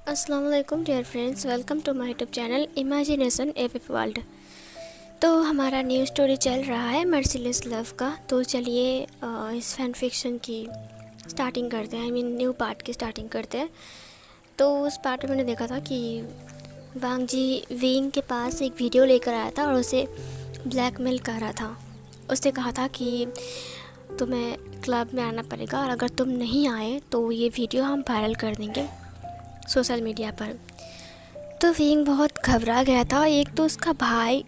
अस्सलाम वालेकुम dear friends, welcome to my YouTube channel imagination epic world. तो हमारा न्यू स्टोरी चल रहा है मर्सीलेस लव का। तो चलिए इस फैन फिक्शन की स्टार्टिंग करते हैं, न्यू पार्ट की स्टार्टिंग करते हैं। तो उस पार्ट में मैंने देखा था कि वांग जी विंग के पास एक वीडियो लेकर आया था और उसे ब्लैकमेल कर रहा था। उसने कहा था कि तुम्हें क्लब में आना पड़ेगा और अगर तुम नहीं आए तो ये वीडियो हम वायरल कर देंगे सोशल मीडिया पर। तो विंग बहुत घबरा गया था। एक तो उसका भाई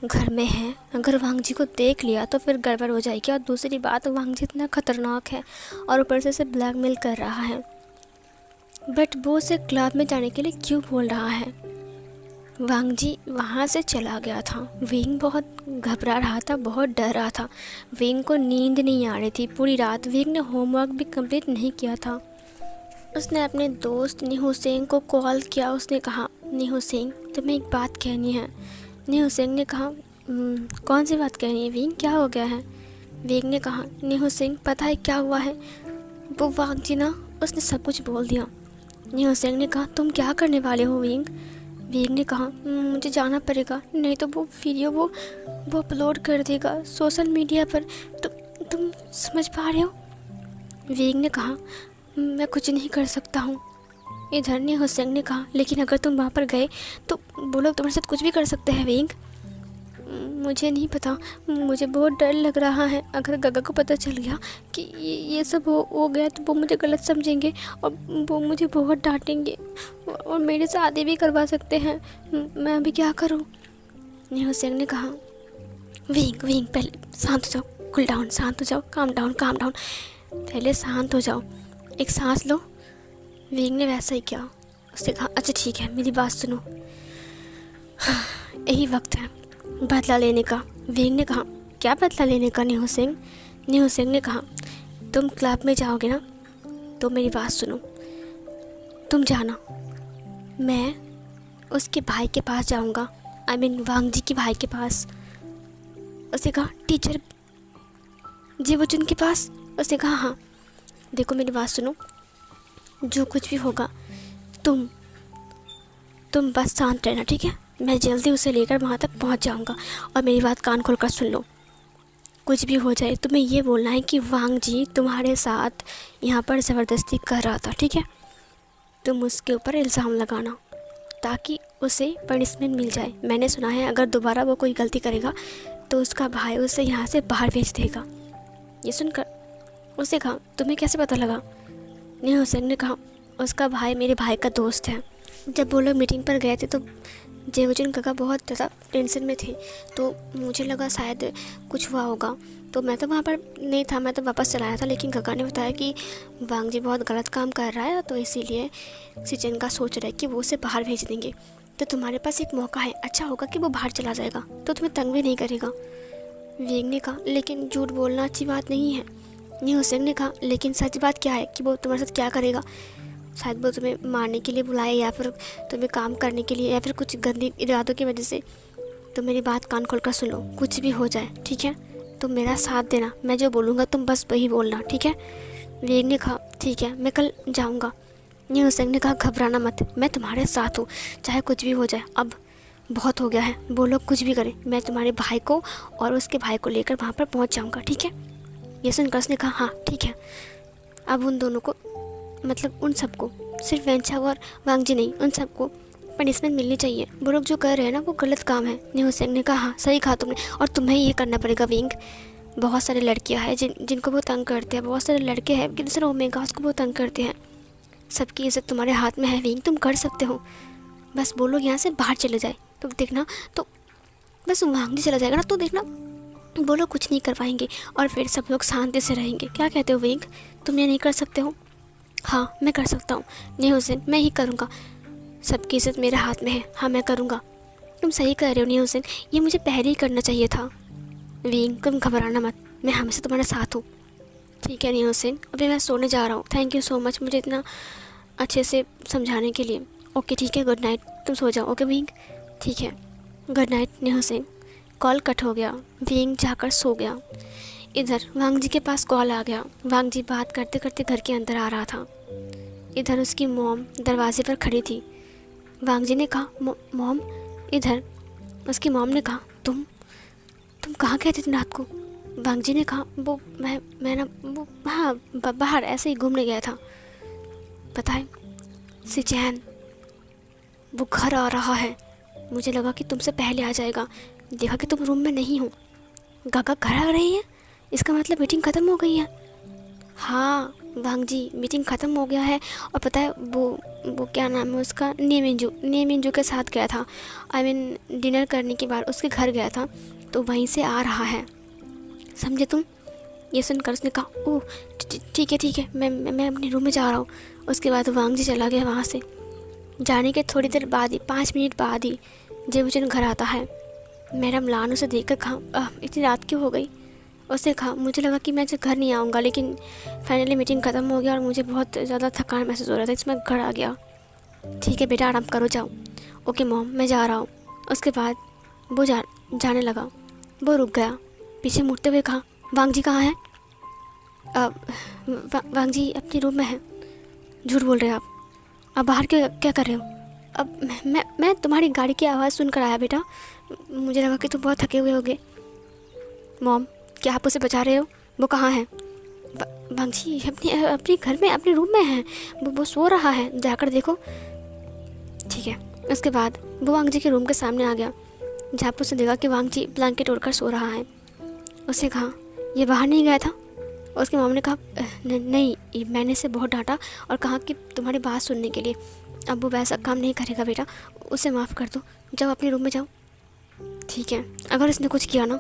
घर में है, अगर वांग जी को देख लिया तो फिर गड़बड़ हो जाएगी, और दूसरी बात वांग जी इतना ख़तरनाक है और ऊपर से उसे ब्लैकमेल कर रहा है। बट वो उसे क्लब में जाने के लिए क्यों बोल रहा है? वांग जी वहाँ से चला गया था। विंग बहुत घबरा रहा था, बहुत डर रहा था। विंग को नींद नहीं आ रही थी पूरी रात। विंग ने होमवर्क भी कंप्लीट नहीं किया था। उसने अपने दोस्त निहू सिंह को कॉल किया। उसने कहा, निहू सिंह तुम्हें एक बात कहनी है। निहू सिंह ने कहा, कौन सी बात कहनी है विंग, क्या हो गया है? विंग ने कहा, निहू सिंह पता है क्या हुआ है? वो वांग जी ना, उसने सब कुछ बोल दिया। निहू सिंह ने कहा, तुम क्या करने वाले हो विंग? विंग ने कहा, मुझे जाना पड़ेगा, नहीं तो वो वीडियो वो अपलोड कर देगा सोशल मीडिया पर। तुम समझ पा रहे हो? विंग ने कहा, मैं कुछ नहीं कर सकता हूँ। इधर ने हुसैन ने कहा, लेकिन अगर तुम वहाँ पर गए तो वो लोग तुम्हारे साथ कुछ भी कर सकते हैं विंग। मुझे नहीं पता, मुझे बहुत डर लग रहा है। अगर गगा को पता चल गया कि ये सब हो गया तो वो मुझे गलत समझेंगे और वो मुझे बहुत डांटेंगे और मेरे से शादी भी करवा सकते हैं। मैं अभी क्या करूँ? हुसैन ने कहा, विंग पहले शांत हो जाओ, कूल डाउन, शांत हो जाओ, काम डाउन, पहले शांत हो जाओ, एक सांस लो। विंग ने वैसा ही किया। उसने कहा, अच्छा ठीक है, मेरी बात सुनो, यही वक्त है बदला लेने का। विंग ने कहा, क्या बदला लेने का निहू सिंह? निहू सिंह ने कहा, तुम क्लब में जाओगे ना, तो मेरी बात सुनो, तुम जाना, मैं उसके भाई के पास जाऊंगा, वांग जी के भाई के पास। उसने कहा, टीचर जीवोचुन के पास? उसने कहा, हाँ। देखो मेरी बात सुनो, जो कुछ भी होगा तुम बस शांत रहना, ठीक है? मैं जल्दी उसे लेकर वहाँ तक पहुँच जाऊँगा। और मेरी बात कान खोलकर सुन लो, कुछ भी हो जाए तुम्हें ये बोलना है कि वांग जी तुम्हारे साथ यहाँ पर ज़बरदस्ती कर रहा था, ठीक है? तुम उसके ऊपर इल्ज़ाम लगाना ताकि उसे पनिशमेंट मिल जाए। मैंने सुना है अगर दोबारा वो कोई गलती करेगा तो उसका भाई उसे यहाँ से बाहर भेज देगा। ये सुनकर उसे कहा, तुम्हें कैसे पता लगा? निहू सिंह ने कहा, उसका भाई मेरे भाई का दोस्त है। जब वो लोग मीटिंग पर गए थे तो जेवुचुन काका बहुत ज़्यादा टेंशन में थे, तो मुझे लगा शायद कुछ हुआ होगा, तो मैं तो वहाँ पर नहीं था, मैं तो वापस चला आया था। लेकिन काका ने बताया कि वांग जी बहुत गलत काम कर रहा है, तो इसीलिए सिचन का सोच रहा है कि वो उसे बाहर भेज देंगे। तो तुम्हारे पास एक मौका है, अच्छा होगा कि वो बाहर चला जाएगा तो तुम्हें तंग भी नहीं करेगा। विंग ने कहा, लेकिन झूठ बोलना अच्छी बात नहीं है। निहू सिंह ने कहा, लेकिन सच बात क्या है कि वो तुम्हारे साथ क्या करेगा? शायद वो तुम्हें मारने के लिए बुलाए या फिर तुम्हें काम करने के लिए या फिर कुछ गंदी इरादों की वजह से। तो मेरी बात कान खोल कर सुन लो, कुछ भी हो जाए, ठीक है? तुम मेरा साथ देना, मैं जो बोलूँगा तुम बस वही बोलना, ठीक है? विंग ने कहा, ठीक है, मैं कल जाऊँगा। निहू सिंह ने कहा, घबराना मत, मैं तुम्हारे साथ हूँ, चाहे कुछ भी हो जाए। अब बहुत हो गया है, वो लोग कुछ भी करें, मैं तुम्हारे भाई को और उसके भाई को लेकर वहाँ पर पहुँच जाऊँगा, ठीक है? ये सुनकर उसने कहा, हाँ ठीक है। अब उन दोनों को, मतलब उन सबको, सिर्फ वेंचा और वांग जी नहीं, उन सबको पनिशमेंट मिलनी चाहिए। वो लोग जो कर रहे हैं ना वो गलत काम है। निहू सिंह ने कहा, हाँ सही कहा तुमने, और तुम्हें ये करना पड़ेगा विंग। बहुत सारे लड़कियां हैं जिनको वो तंग करते हैं, बहुत सारे लड़के हैं कि दूसरे ओमेगा उसको वो तंग करते हैं। सबकी इज्जत तुम्हारे हाथ में है विंग, तुम कर सकते हो। बस वो लोग यहाँ से बाहर चले जाए तो देखना, तो बस वांग जी चला जाएगा ना तो देखना वो लोग कुछ नहीं कर पाएंगे और फिर सब लोग शांति से रहेंगे। क्या कहते हो विंग, तुम ये नहीं कर सकते हो? हाँ मैं कर सकता हूँ निहू सिंह, मैं ही करूँगा, सबकी इज्जत मेरे हाथ में है, हाँ मैं करूँगा। तुम सही कह रहे हो निहू सिंह, ये मुझे पहले ही करना चाहिए था। विंग तुम घबराना मत, मैं हमेशा तुम्हारे साथ हूँ, ठीक है निहू सिंह? अभी मैं सोने जा रहा हूँ। थैंक यू सो मच मुझे इतना अच्छे से समझाने के लिए। ओके ठीक है, गुड नाइट, तुम सो जाओ। ओके विंग, ठीक है, good night Nuh Singh. Call cut हो गया, विंग जाकर सो गया। इधर वांग जी के पास कॉल आ गया। वांग जी बात करते करते घर के अंदर आ रहा था। इधर उसकी मॉम दरवाजे पर खड़ी थी। वांग जी ने कहा, मॉम इधर। उसकी मॉम ने कहा, तुम कहाँ गए थे इतनी रात को? वांग जी ने कहा, वो मैं ना वो हाँ बाहर ऐसे ही घूमने गया था। पता है सिचैन, वो घर आ रहा है। मुझे लगा कि तुमसे पहले आ जाएगा, देखा कि तुम रूम में नहीं हो। गागा घर आ रही है, इसका मतलब मीटिंग ख़त्म हो गई है। हाँ वांग जी, मीटिंग ख़त्म हो गया है। और पता है वो क्या नाम है उसका, नेमिंजू के साथ गया था। आई मीन डिनर करने के बाद उसके घर गया था, तो वहीं से आ रहा है, समझे तुम? ये सुनकर उसने कहा, ओह ठीक है, मैं अपने रूम में जा रहा हूँ। उसके बाद वांग जी चला गया वहाँ से। जाने के थोड़ी देर बाद ही, 5 मिनट बाद ही जेबूचन घर आता है। मैडम लान उसे देख कर कहा, इतनी रात क्यों हो गई? उसने कहा, मुझे लगा कि मैं घर नहीं आऊँगा, लेकिन फाइनली मीटिंग ख़त्म हो गया और मुझे बहुत ज़्यादा थकान महसूस हो रहा था, इसमें घर आ गया। ठीक है बेटा, आराम करो, जाओ। ओके मॉम, मैं जा रहा हूँ। उसके बाद वो जाने लगा। वो रुक गया, पीछे मुड़ते हुए कहा, वांग जी कहाँ हैं? वांग जी अपने रूम में हैं। झूठ बोल रहे हो आप बाहर क्या कर रहे हो? अब मैं तुम्हारी गाड़ी की आवाज़ सुनकर आया बेटा, मुझे लगा कि तुम बहुत थके हुए होगे। मॉम, क्या आप उसे बचा रहे हो? वो कहाँ है? वांग जी अपने घर में, अपने रूम में है। वो सो रहा है, जाकर देखो। ठीक है। उसके बाद वो वांग जी के रूम के सामने आ गया, जहाँ पर उसने देखा कि वांग जी ब्लैंकेट ओढ़कर सो रहा है। उसने कहा, ये बाहर नहीं गया था? उसकी मॉम ने कहा, नहीं, मैंने इसे बहुत डांटा और कहा कि तुम्हारी बात सुनने के लिए। अब वो वैसा काम नहीं करेगा बेटा, उसे माफ़ कर दो, जाओ अपने रूम में जाओ। ठीक है, अगर इसने कुछ किया ना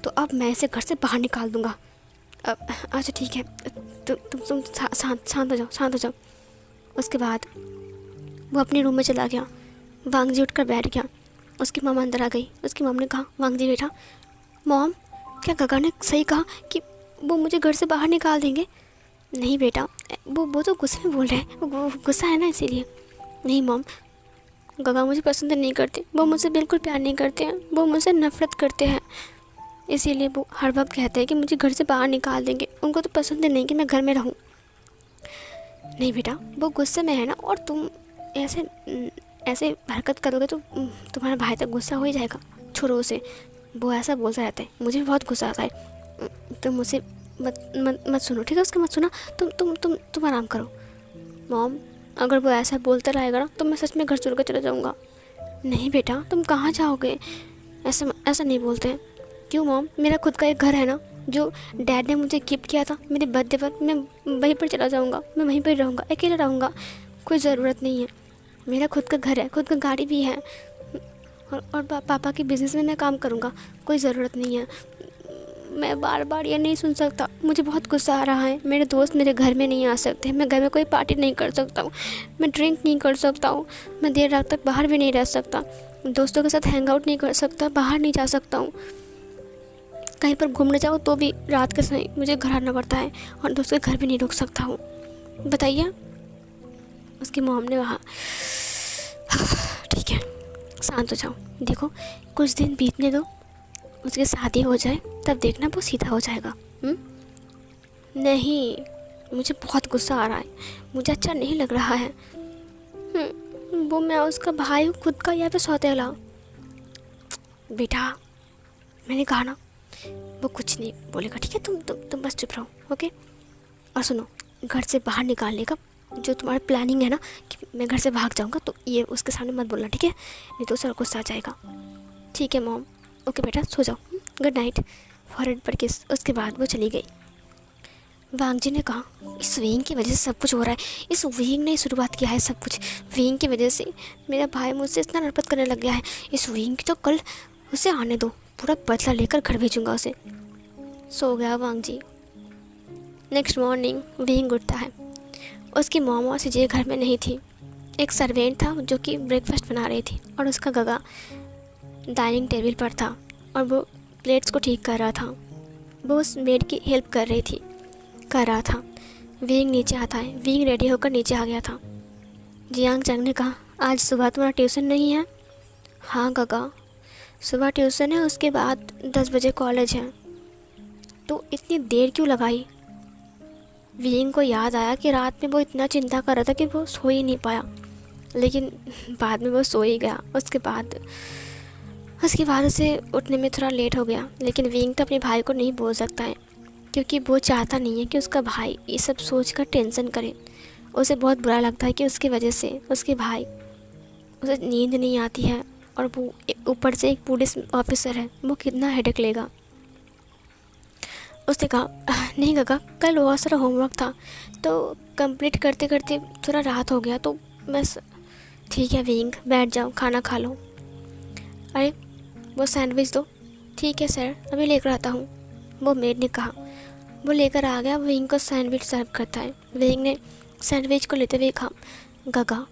तो अब मैं इसे घर से बाहर निकाल दूँगा। अच्छा ठीक है, तुम शांत हो जाओ। उसके बाद वो अपने रूम में चला गया। वांग जी उठकर बैठ गया। उसकी मॉम अंदर आ गई। उसकी मॉम ने कहा, वांग जी बेटा। मॉम, क्या गगा ने सही कहा कि वो मुझे घर से बाहर निकाल देंगे? नहीं बेटा, वो तो गुस्से में बोल रहे हैं, वो गुस्सा है ना, इसीलिए। नहीं मॉम, गगा मुझे पसंद नहीं करते, वो मुझसे बिल्कुल प्यार नहीं करते हैं, वो मुझसे नफ़रत करते हैं। इसीलिए वो हर वक्त कहते हैं कि मुझे घर से बाहर निकाल देंगे। उनको तो पसंद नहीं कि मैं घर में रहूं। नहीं बेटा, वो गुस्से में है ना, और तुम ऐसे हरकत करोगे तो तुम्हारा भाई तक गुस्सा हो ही जाएगा। छोड़ो उसे, वो ऐसा बोलता रहता है, मुझे भी बहुत गुस्सा आता है। तुम मुझसे मत सुनो, ठीक है? उसका मत सुना। तुम आराम करो। मॉम, अगर वो ऐसा बोलता रहेगा ना तो मैं सच में घर छोड़ कर चला जाऊँगा। नहीं बेटा, तुम कहाँ जाओगे? ऐसा नहीं बोलते हैं। क्यों मॉम, मेरा खुद का एक घर है ना, जो डैड ने मुझे गिफ्ट किया था मेरे बर्थडे पर। मैं वहीं पर चला जाऊँगा, मैं वहीं पर रहूँगा, अकेला रहूँगा, कोई ज़रूरत नहीं है। मेरा खुद का घर है, खुद का गाड़ी भी है, और पापा के बिज़नेस में मैं काम करूँगा, कोई ज़रूरत नहीं है। मैं बार बार ये नहीं सुन सकता, मुझे बहुत गुस्सा आ रहा है। मेरे दोस्त मेरे घर में नहीं आ सकते, मैं घर में कोई पार्टी नहीं कर सकता हूँ, मैं ड्रिंक नहीं कर सकता हूँ, मैं देर रात तक बाहर भी नहीं रह सकता, दोस्तों के साथ हैंग आउट नहीं कर सकता, बाहर नहीं जा सकता हूँ। कहीं पर घूमने जाओ तो भी रात के समय मुझे घर आना पड़ता है, और दोस्तों के घर भी नहीं रुक सकता हूँ। बताइए। उसकी मॉम ने वहाँ, ठीक है, शांत हो जाओ, देखो कुछ दिन बीतने दो, उसकी शादी हो जाए तब देखना वो सीधा हो जाएगा। नहीं, मुझे बहुत गुस्सा आ रहा है, मुझे अच्छा नहीं लग रहा है। वो मैं उसका भाई हूँ खुद का, या फिर सौतेला? बेटा, मैंने कहा ना, वो कुछ नहीं बोलेगा, ठीक है? तुम बस चुप रहो, ओके? और सुनो, घर से बाहर निकालने का जो तुम्हारा प्लानिंग है ना कि मैं घर से भाग जाऊँगा, तो ये उसके सामने मत बोलना, ठीक है? नहीं तो उसे गुस्सा आ जाएगा। ठीक है मॉम, ओके बेटा, सो जाओ, गुड नाइट। फॉरहेड पर किस। उसके बाद वो चली गई। वांग जी ने कहा, इस विंग की वजह से सब कुछ हो रहा है, इस विंग ने शुरुआत किया है सब कुछ। विंग की वजह से मेरा भाई मुझसे इतना नफरत करने लग गया है। इस विंग की तो कल उसे आने दो, पूरा बदला लेकर घर भेजूंगा उसे। सो गया वांग जी। नेक्स्ट मॉर्निंग विंग उठता है। उसकी मॉम और सिजे घर में नहीं थी। एक सर्वेंट था जो कि ब्रेकफास्ट बना रही थी, और उसका गगा डाइनिंग टेबल पर था और वो प्लेट्स को ठीक कर रहा था। वो उस मेड की हेल्प कर रहा था। विंग नीचे आता है। विंग रेडी होकर नीचे आ गया था। जियांग चंग ने कहा, आज सुबह तुम्हारा ट्यूशन नहीं है? हाँ गगा, सुबह ट्यूशन है, उसके बाद 10 बजे कॉलेज है। तो इतनी देर क्यों लगाई? विंग को याद आया कि रात में वो इतना चिंता कर रहा था कि वो सो ही नहीं पाया, लेकिन बाद में वो सो ही गया। उसके बाद उसे उठने में थोड़ा लेट हो गया। लेकिन विंग तो अपने भाई को नहीं बोल सकता है, क्योंकि वो चाहता नहीं है कि उसका भाई ये सब सोच कर टेंशन करे। उसे बहुत बुरा लगता है कि उसकी वजह से उसके भाई, उसे नींद नहीं आती है, और वो ऊपर से एक पुलिस ऑफिसर है, वो कितना हेडेक लेगा। उसने कहा नहीं काका, कल बहुत सारा होमवर्क था तो कंप्लीट करते करते थोड़ा रात हो गया, तो बस। ठीक है विंग, बैठ जाओ, खाना खा लो। अरे वो सैंडविच दो। ठीक है सर, अभी लेकर आता हूँ, वो मेड ने कहा। वो लेकर आ गया, विंग को सैंडविच सर्व करता है। विंग ने सैंडविच को लेते हुए कहा काका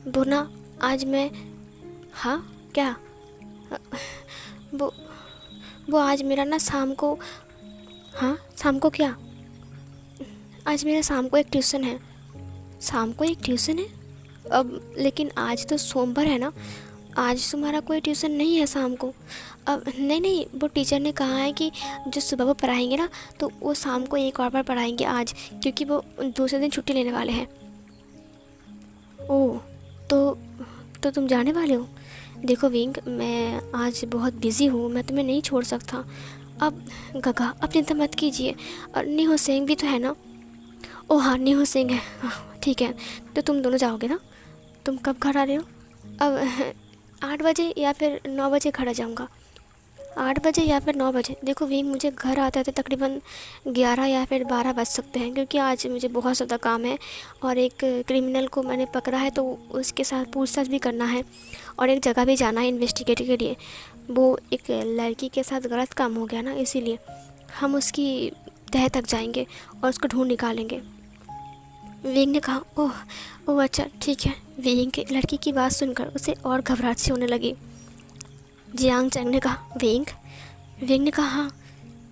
वो ना आज मैं, हाँ क्या, वो वो आज मेरा ना शाम को, हाँ शाम को क्या, आज मेरा शाम को एक ट्यूशन है। शाम को एक ट्यूशन है? अब लेकिन आज तो सोमवार है ना, आज तुम्हारा कोई ट्यूशन नहीं है शाम को? अब नहीं नहीं, वो टीचर ने कहा है कि जो सुबह वो पढ़ाएंगे ना, तो वो शाम को एक और बार पढ़ाएंगे आज, क्योंकि वो दूसरे दिन छुट्टी लेने वाले हैं। ओह, तो तुम जाने वाले हो? देखो विंग, मैं आज बहुत बिज़ी हूँ, मैं तुम्हें नहीं छोड़ सकता। अब गगा, अब चिंता मत कीजिए, और निहो सिंह भी तो है ना? ओह हाँ, निहो सिंह है। हाँ, ठीक है, तो तुम दोनों जाओगे ना? तुम कब घर आ रहे हो? अब 8 बजे या फिर 9 बजे घर आ जाऊँगा। 8 बजे या फिर 9 बजे। देखो विंग, मुझे घर आते आते तकरीबन 11 या फिर 12 बज सकते हैं, क्योंकि आज मुझे बहुत ज़्यादा काम है, और एक क्रिमिनल को मैंने पकड़ा है, तो उसके साथ पूछताछ भी करना है, और एक जगह भी जाना है इन्वेस्टिगेट के लिए। वो एक लड़की के साथ गलत काम हो गया ना, इसीलिए हम उसकी तह तक जाएंगे और उसको ढूंढ निकालेंगे। विंग ने कहा ओह ओह अच्छा ठीक है। विंग के लड़की की बात सुनकर उसे और घबराहट सी होने लगी। जियांग चैंग ने कहा विंग। विंग ने कहा हाँ,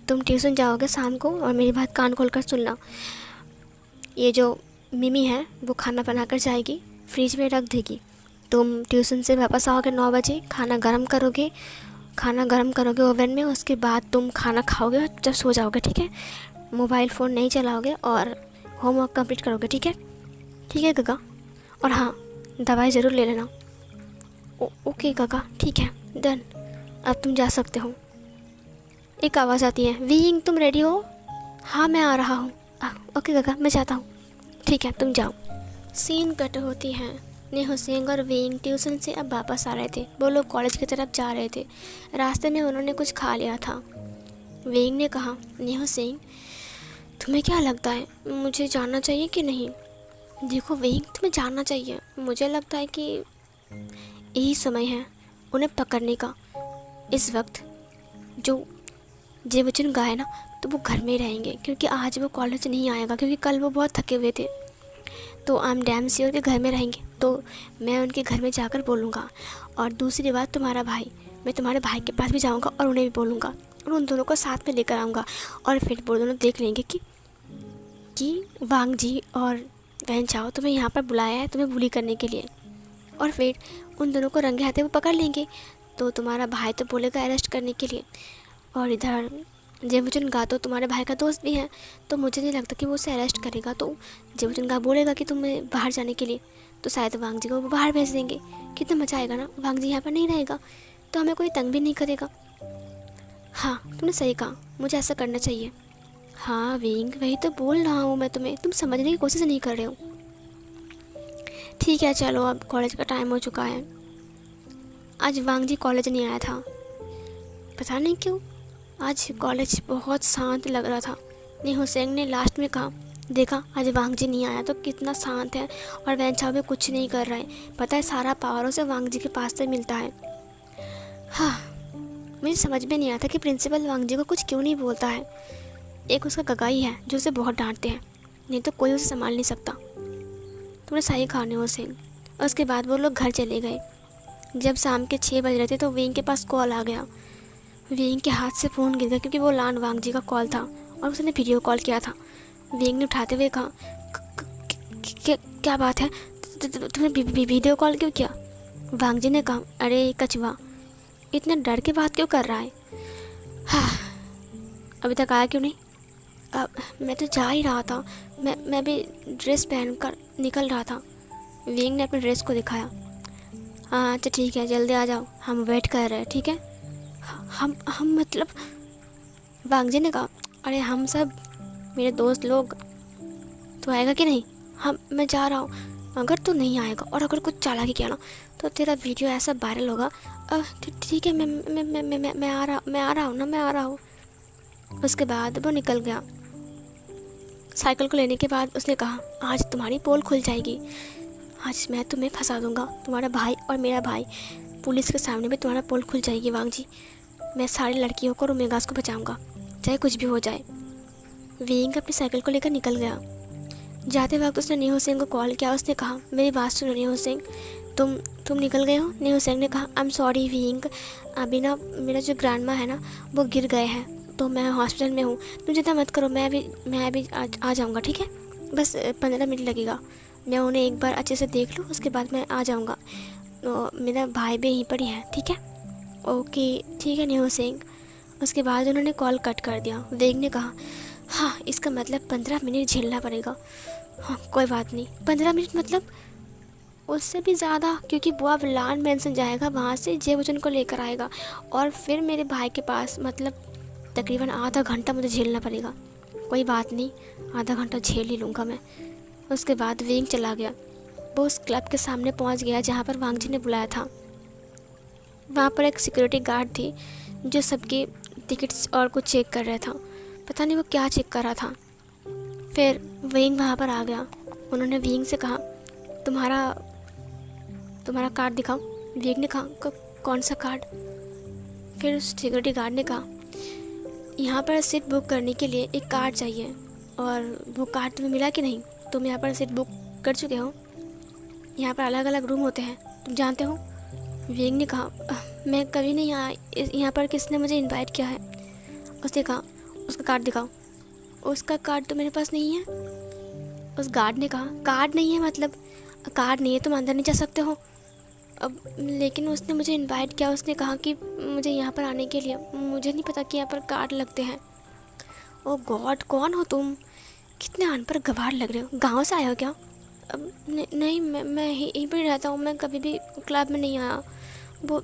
तुम ट्यूशन जाओगे शाम को, और मेरी बात कान खोल कर सुनना। ये जो मिमी है वो खाना बना कर जाएगी, फ्रिज में रख देगी। तुम ट्यूशन से वापस आओगे 9 बजे, खाना गर्म करोगे ओवन में, उसके बाद तुम खाना खाओगे जब सो जाओगे, ठीक है? मोबाइल फ़ोन नहीं चलाओगे और होमवर्क कंप्लीट करोगे, ठीक है? ठीक है काका, और हाँ दवाई ज़रूर ले लेना। ओके काका, ठीक है, डन। अब तुम जा सकते हो। एक आवाज़ आती है, विंग तुम रेडी हो? हाँ मैं आ रहा हूँ। ओके काका, मैं जाता हूँ। ठीक है, तुम जाओ। सीन कट होती है। नेहो सिंह और विंग ट्यूशन से अब वापस आ रहे थे। वो लोग कॉलेज की तरफ जा रहे थे। रास्ते में उन्होंने कुछ खा लिया था। विंग ने कहा नेहो सिंह, तुम्हें क्या लगता है, मुझे जाना चाहिए कि नहीं? देखो विंग, तुम्हें जाना चाहिए। मुझे लगता है कि यही समय है उन्हें पकड़ने का। इस वक्त जो जेवचन गाय ना, तो वो घर में रहेंगे, क्योंकि आज वो कॉलेज नहीं आएगा, क्योंकि कल वो बहुत थके हुए थे। तो आई एम डैम श्योर के घर में रहेंगे, तो मैं उनके घर में जाकर बोलूँगा। और दूसरी बात, तुम्हारा भाई, मैं तुम्हारे भाई के पास भी जाऊँगा और उन्हें भी बोलूँगा, और उन दोनों को साथ में लेकर आऊँगा, और फिर वो दोनों देख लेंगे कि वांग जी और वैन चाओ तुम्हें यहाँ पर बुलाया है तुम्हें बुली करने के लिए, और फिर उन दोनों को रंगे हाथे वो पकड़ लेंगे। तो तुम्हारा भाई तो बोलेगा अरेस्ट करने के लिए, और इधर जेबुचन गा तो तुम्हारे भाई का दोस्त भी है, तो मुझे नहीं लगता कि वो उसे अरेस्ट करेगा। तो जेबुचन गा बोलेगा कि तुम्हें बाहर जाने के लिए, तो शायद वांग जी को वो बाहर भेज देंगे। कितना मजा आएगा ना, वांग जी यहाँ पर नहीं रहेगा तो हमें कोई तंग भी नहीं करेगा। हाँ तुमने सही कहा, मुझे ऐसा करना चाहिए। हाँ विंग, वही तो बोल रहा हूँ मैं तुम्हें, तुम समझने की कोशिश नहीं कर रहे हो। ठीक है चलो, अब कॉलेज का टाइम हो चुका है। आज वांग जी कॉलेज नहीं आया था, पता नहीं क्यों। आज कॉलेज बहुत शांत लग रहा था। नेहो सिंह ने लास्ट में कहा, देखा आज वांग जी नहीं आया तो कितना शांत है, और वैन चाओ भी कुछ नहीं कर रहा है। पता है सारा पावर उसे वांग जी के पास से मिलता है। हाँ, मुझे समझ में नहीं आता कि प्रिंसिपल वांग जी को कुछ क्यों नहीं बोलता है। एक उसका गगाई है जो उसे बहुत डांटते हैं, नहीं तो कोई उसे संभाल नहीं सकता। तुमने सही कहा नेहो सिंह। और उसके बाद वो लोग घर चले गए। जब शाम के 6 बज रहे थे तो विंग के पास कॉल आ गया। विंग के हाथ से फ़ोन गिर गया, क्योंकि वो लान वांग जी का कॉल था और उसने वीडियो कॉल किया था। विंग ने उठाते हुए कहा, क्या बात है, तुमने वीडियो कॉल क्यों किया? वांग जी ने कहा, अरे कछुआ, इतना डर के बात क्यों कर रहा है? हाँ, अभी तक आया क्यों नहीं? अब मैं तो जा ही रहा था, मैं भी ड्रेस पहनकर निकल रहा था। विंग ने अपने ड्रेस को दिखाया। हाँ अच्छा ठीक है, जल्दी आ जाओ, हम वेट कर रहे हैं, ठीक है। हम मतलब, वांग जी ने कहा, अरे हम सब मेरे दोस्त लोग, तो आएगा कि नहीं? मैं जा रहा हूँ, अगर तू नहीं आएगा और अगर कुछ चालाकी किया ना तो तेरा वीडियो ऐसा वायरल होगा। ठीक है, मैं आ रहा हूँ ना, मैं आ रहा हूँ। उसके बाद वो निकल गया। साइकिल को लेने के बाद उसने कहा, आज तुम्हारी पोल खुल जाएगी, आज मैं तुम्हें फंसा दूंगा, तुम्हारा भाई और मेरा भाई, पुलिस के सामने में तुम्हारा पोल खुल जाएगी वांग जी। मैं सारी लड़कियों को और ओमेगास को बचाऊंगा, चाहे कुछ भी हो जाए। विंग अपनी साइकिल को लेकर निकल गया। जाते वक्त उसने नेहो सिंह को कॉल किया। उसने कहा, मेरी बात सुनो नेहो सिंह, तुम निकल गए हो? नेहो सिंह ने कहा, आई एम सॉरी विंग, अभी ना मेरा जो ग्रैंडमा है ना वो गिर गए हैं, तो मैं हॉस्पिटल में हूँ, तुम चिंता मत करो, मैं अभी आ जाऊँगा, ठीक है। बस 15 मिनट लगेगा, मैं उन्हें एक बार अच्छे से देख लूँ, उसके बाद मैं आ जाऊँगा। तो मेरा भाई भी यहीं पर ही है, ठीक है। ओके ठीक है नेहो सिंह। उसके बाद उन्होंने कॉल कट कर दिया। वेग ने कहा, हाँ इसका मतलब 15 मिनट झेलना पड़ेगा। हाँ कोई बात नहीं, 15 मिनट मतलब उससे भी ज़्यादा, क्योंकि वो अब लान मैंसन जाएगा, वहाँ से जे वचन को लेकर आएगा और फिर मेरे भाई के पास, मतलब तकरीबन आधा घंटा मुझे झेलना पड़ेगा। कोई बात नहीं, आधा घंटा झेल ही लूँगा मैं। उसके बाद वेंग चला गया। वो उस क्लब के सामने पहुँच गया जहाँ पर वांग जी ने बुलाया था। वहाँ पर एक सिक्योरिटी गार्ड थी जो सबकी टिकट्स और कुछ चेक कर रहा था। पता नहीं वो क्या चेक कर रहा था। फिर वेंग वहाँ पर आ गया। उन्होंने वेंग से कहा, तुम्हारा कार्ड दिखाओ। वेंग ने कहा, कौन सा कार्ड? फिर उस सिक्योरिटी गार्ड ने कहा, यहाँ पर सीट बुक करने के लिए एक कार्ड चाहिए, और वो कार्ड तुम्हें मिला कि नहीं? तुम यहाँ पर सीट बुक कर चुके हो? यहाँ पर अलग अलग रूम होते हैं, तुम जानते हो? वेंग ने कहा, मैं कभी नहीं आया, यहाँ पर किसने मुझे इनवाइट किया है? उसने कहा, उसका कार्ड दिखाओ। उसका कार्ड तो मेरे पास नहीं है। उस गार्ड ने कहा, कार्ड नहीं है मतलब? कार्ड नहीं है तुम अंदर नहीं जा सकते हो। अब लेकिन उसने मुझे इनवाइट किया, उसने कहा कि मुझे यहाँ पर आने के लिए, मुझे नहीं पता कि यहाँ पर कार्ड लगते हैं। ओ गॉड, कौन हो तुम? कितने अनपढ़ गवार लग रहे हो। गाँव से आए हो क्या? अब नहीं, मैं यहीं पर रहता हूँ, मैं कभी भी क्लब में नहीं आया, वो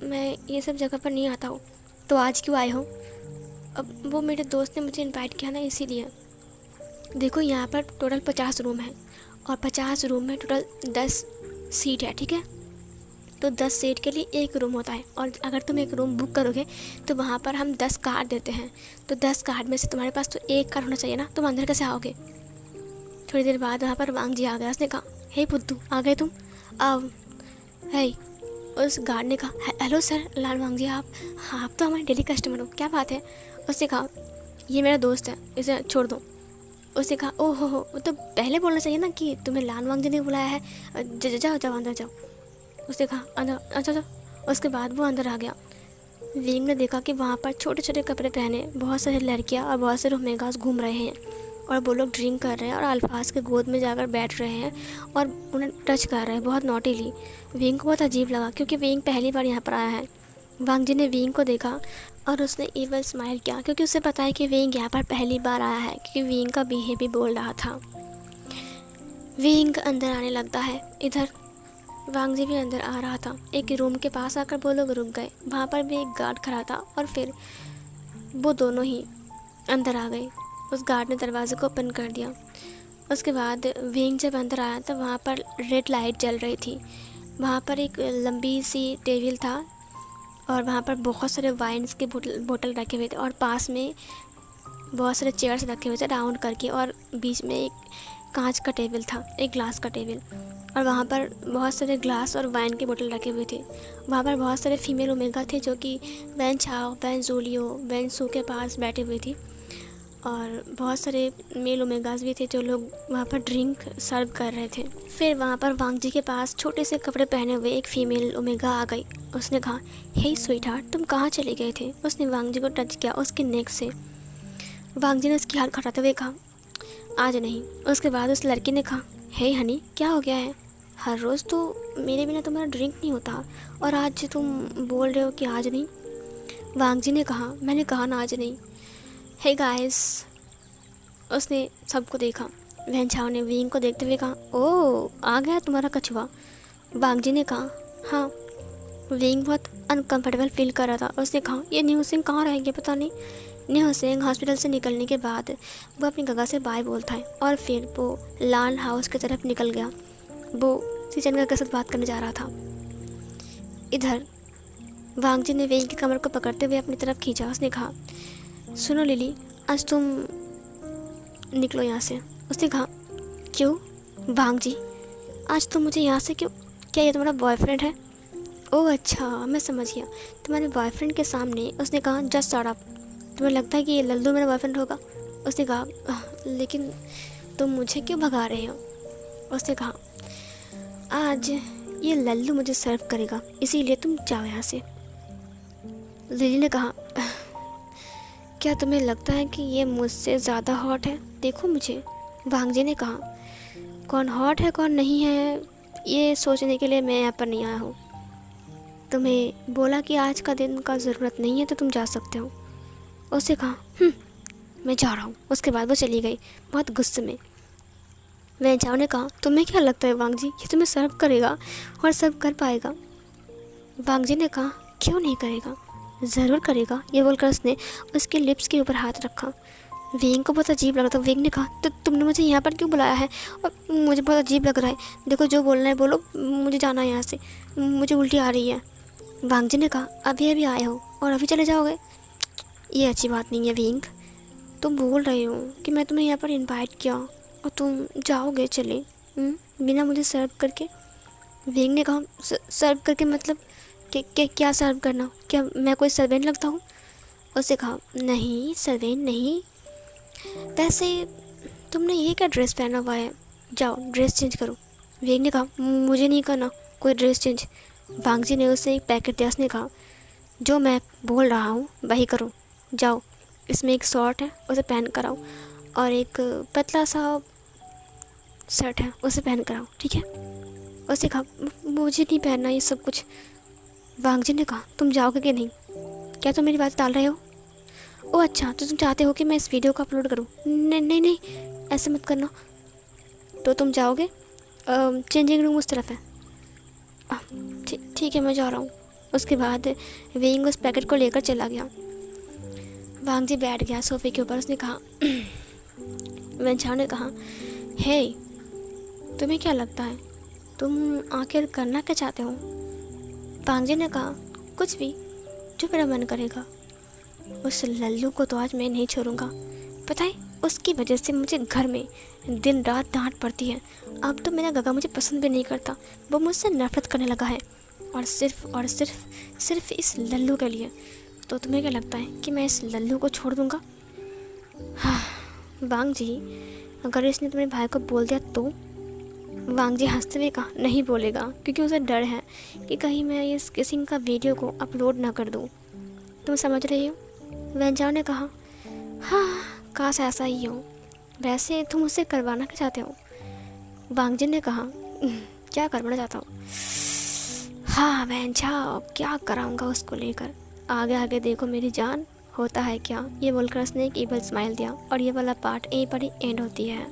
मैं ये सब जगह पर नहीं आता हूँ। तो आज क्यों आए हो? अब वो मेरे दोस्त ने मुझे इनवाइट किया ना, इसीलिए। देखो यहाँ पर टोटल 50 रूम है और 50 रूम में टोटल 10 सीट है, ठीक है। तो 10 सीट के लिए एक रूम होता है, और अगर तुम एक रूम बुक करोगे तो वहाँ पर हम 10 कार्ड देते हैं। तो 10 कार्ड में से तुम्हारे पास तो एक कार्ड होना चाहिए ना, तुम अंदर कैसे आओगे? थोड़ी देर बाद वहाँ पर वांग जी आ गया। उसने कहा, हे बुद्धू, आ गए तुम? आओ। है उस गार्ड ने कहा, हेलो सर लाल वांग जी, आप तो हमारे डेली कस्टमर हो, क्या बात है? उसने कहा, ये मेरा दोस्त है, इसे छोड़ दो। उसने कहा, ओहो हो, तो पहले बोलना चाहिए ना कि तुम्हें लाल वांग जी ने बुलाया है, जाओ जाओ अंदर जाओ। उसने कहा, अंदर, अच्छा जाओ। उसके बाद वो अंदर आ गया। विंग ने देखा कि वहाँ पर छोटे छोटे कपड़े पहने बहुत सारी लड़कियाँ और बहुत सारे ओमेगास घूम रहे हैं, और वो लोग ड्रिंक कर रहे हैं और अल्फाज के गोद में जाकर बैठ रहे हैं और उन्हें टच कर रहे हैं बहुत नॉटीली। विंग को बहुत अजीब लगा, क्योंकि विंग पहली बार यहाँ पर आया है। वांग जी ने विंग को देखा और उसने इवल स्माइल किया, क्योंकि उसे पता है कि विंग यहाँ पर पहली बार आया है, क्योंकि विंग का बिहेव भी बोल रहा था। विंग अंदर आने लगता है। इधर वांग जी भी अंदर आ रहा था। एक रूम के पास आकर वो लोग रुक गए। वहाँ पर भी एक गार्ड खड़ा था और फिर वो दोनों ही अंदर आ गए। उस गार्ड ने दरवाजे को ओपन कर दिया। उसके बाद विंग जब अंदर आया तो वहाँ पर रेड लाइट जल रही थी। वहाँ पर एक लंबी सी टेबल था और वहाँ पर बहुत सारे वाइन्स के बोतल रखे हुए थे, और पास में बहुत सारे चेयर्स रखे हुए थे राउंड करके, और बीच में एक कांच का टेबल था, एक ग्लास का टेबल, और वहाँ पर बहुत सारे ग्लास और वाइन के बोतल रखे हुए थे। वहाँ पर बहुत सारे फीमेल ओमेगा थे जो कि वैन छाओ, वैन जूलियो, वैन सू के पास बैठे हुए थे, और बहुत सारे मेल ओमेगास भी थे जो लोग वहाँ पर ड्रिंक सर्व कर रहे थे। फिर वहाँ पर वांग जी के पास छोटे से कपड़े पहने हुए एक फ़ीमेल ओमेगा आ गई। उसने कहा, हे स्वीट हार्ट, तुम कहाँ चले गए थे? उसने वांग जी को टच किया उसके नेक से। वांग जी ने उसकी हाथ खटाते हुए कहा, आज नहीं। उसके बाद उस लड़की ने कहा, हे हनी, क्या हो गया है? हर रोज़ तो मेरे बिना तुम्हारा ड्रिंक नहीं होता, और आज तुम बोल रहे हो कि आज नहीं। वांग जी ने कहा, मैंने कहा ना आज नहीं। हे गाइस, उसने सबको देखा। वैन झाओ ने विंग को देखते हुए कहा, ओह आ गया तुम्हारा कछुआ। वांग जी ने कहा, हाँ। विंग बहुत अनकंफर्टेबल फील कर रहा था। उसने कहा, ये न्यू सिंह कहाँ रह गया पता नहीं। न्यू सिंह हॉस्पिटल से निकलने के बाद वो अपनी गगा से बाय बोलता है और फिर वो लाल हाउस की तरफ निकल गया। वो सीजन के साथ बात करने जा रहा था। इधर वांग जी ने वेंग की कमर को पकड़ते हुए अपनी तरफ खींचा। उसने कहा, सुनो लिली, आज तुम निकलो यहाँ से। उसने कहा, क्यों वांग जी, आज तुम मुझे यहाँ से क्यों? क्या ये तुम्हारा बॉयफ्रेंड है? ओह अच्छा, मैं समझ गया, तुम्हारे बॉयफ्रेंड के सामने। उसने कहा, जस्ट शट अप। तुम्हें लगता है कि ये लल्लू मेरा बॉयफ्रेंड होगा? उसने कहा, लेकिन तुम मुझे क्यों भगा रहे हो? उसने कहा, आज ये लल्लू मुझे सर्व करेगा, इसीलिए तुम जाओ यहाँ से। लिली ने कहा, क्या तुम्हें लगता है कि ये मुझसे ज़्यादा हॉट है? देखो मुझे। वांग जी ने कहा, कौन हॉट है कौन नहीं है ये सोचने के लिए मैं यहाँ पर नहीं आया हूँ। तुम्हें बोला कि आज का दिन का ज़रूरत नहीं है तो तुम जा सकते हो। उसने कहा, मैं जा रहा हूँ। उसके बाद वो चली गई बहुत गुस्से में। वैन झाओ ने कहा, तुम्हें क्या लगता है वांग जी, ये तुम्हें सर्व करेगा और सर्व कर पाएगा? वांग जी ने कहा, क्यों नहीं करेगा, ज़रूर करेगा। ये बोलकर उसने उसके लिप्स के ऊपर हाथ रखा। वेंग को बहुत अजीब लगा था। वेंग ने कहा, तो तुमने मुझे यहाँ पर क्यों बुलाया है? और मुझे बहुत अजीब लग रहा है। देखो जो बोलना है बोलो, मुझे जाना है यहाँ से, मुझे उल्टी आ रही है। वांग जी ने कहा, अभी अभी आए हो और अभी चले जाओगे? ये अच्छी बात नहीं है वेंग। तुम बोल रहे हो कि मैं तुम्हें यहाँ पर इन्वाइट किया और तुम जाओगे चले बिना मुझे सर्व करके? वेंग ने कहा, सर्व करके मतलब क्या सर्व करना? क्या मैं कोई सर्वेंट लगता हूँ? उसने कहा, नहीं सर्वेंट नहीं, वैसे तुमने ये क्या ड्रेस पहना हुआ है, जाओ ड्रेस चेंज करो। वेग ने कहा, मुझे नहीं करना कोई ड्रेस चेंज। वांग जी ने उसे एक पैकेट दिया। उसने कहा, जो मैं बोल रहा हूँ वही करो, जाओ। इसमें एक शॉर्ट है उसे पहन कर आओ और एक पतला सा शर्ट है उसे पहन कर आओ, ठीक है? उसने कहा, मुझे नहीं पहनना ये सब कुछ। वांग जी ने कहा, तुम जाओगे कि नहीं? क्या तुम मेरी बात टाल रहे हो? ओह अच्छा, तो तुम चाहते हो कि मैं इस वीडियो को अपलोड करूं? नहीं नहीं नहीं, ऐसे मत करना। तो तुम जाओगे? चेंजिंग रूम उस तरफ है। ठीक है, मैं जा रहा हूँ। उसके बाद वेइंग उस पैकेट को लेकर चला गया। वांग जी बैठ गया सोफे के ऊपर। उसने कहा, वैन झाओ ने कहा, हे तुम्हें क्या लगता है, तुम आखिर करना क्या चाहते हो? वांग जी ने कहा, कुछ भी, जो मेरा मन करेगा। उस लल्लू को तो आज मैं नहीं छोड़ूंगा। पता है, उसकी वजह से मुझे घर में दिन रात डांट पड़ती है। अब तो मेरा गगा मुझे पसंद भी नहीं करता, वो मुझसे नफरत करने लगा है, और सिर्फ इस लल्लू के लिए। तो तुम्हें क्या लगता है कि मैं इस लल्लू को छोड़ दूंगा? हाँ वांग जी, अगर इसने तुम्हारे भाई को बोल दिया तो? वांग जी हंसते हुए कहा, नहीं बोलेगा, क्योंकि उसे डर है कि कहीं मैं इस किसिंग का वीडियो को अपलोड ना कर दूँ। तुम समझ रही हो? वैन झाओ ने कहा, हाँ काश ऐसा ही हो। वैसे तुम उससे करवाना क्या चाहते हो? वांग जी ने कहा, क्या करवाना चाहता हूँ? हाँ वैन झाओ, क्या कराऊंगा उसको लेकर, आगे आगे देखो मेरी जान, होता है क्या। ये बोलकर उसने एक इवल स्माइल दिया और ये वाला पार्ट यहीं पर ही एंड होती है।